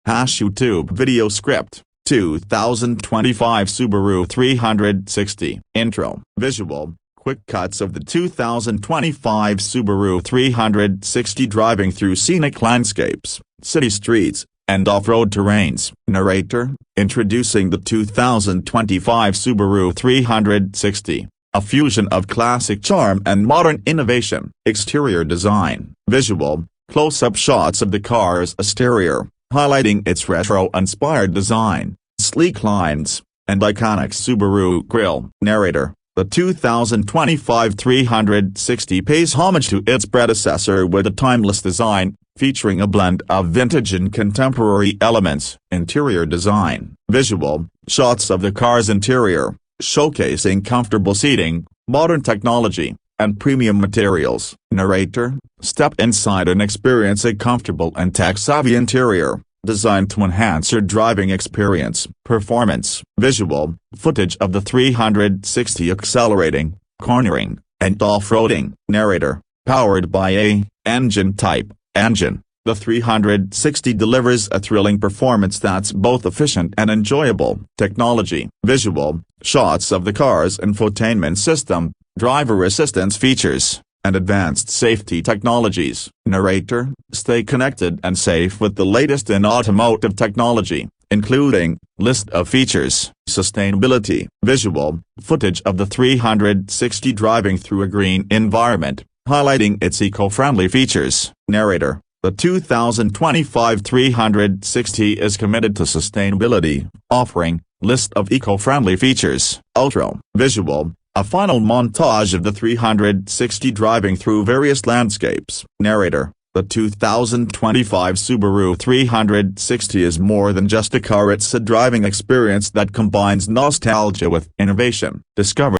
YouTube video script, 2025 Subaru 360. Intro. Visual. Quick cuts of the 2025 Subaru 360 driving through scenic landscapes, city streets, and off-road terrains. Narrator. Introducing the 2025 Subaru 360. A fusion of classic charm and modern innovation. Exterior design. Visual. Close-up shots of the car's exterior, highlighting its retro-inspired design, sleek lines, and iconic Subaru grille. Narrator. The 2025 360 pays homage to its predecessor with a timeless design, featuring a blend of vintage and contemporary elements. Interior design. Visual. Shots of the car's interior, showcasing comfortable seating, modern technology, and premium materials. Narrator. Step inside and experience a comfortable and tech-savvy interior, designed to enhance your driving experience. Performance. Visual. Footage of the 360 accelerating, cornering, and off-roading. Narrator. Powered by a engine-type engine, the 360 delivers a thrilling performance that's both efficient and enjoyable. Technology. Visual. Shots of the car's infotainment system, driver assistance features, and advanced safety technologies. Narrator. Stay connected and safe with the latest in automotive technology, including list of features. Sustainability. Visual. Footage of the 360 driving through a green environment, highlighting its eco-friendly features. Narrator. The 2025 360 is committed to sustainability, offering list of eco-friendly features. Outro. Visual. A final montage of the 360 driving through various landscapes. Narrator. The 2025 Subaru 360 is more than just a car, it's a driving experience that combines nostalgia with innovation. Discover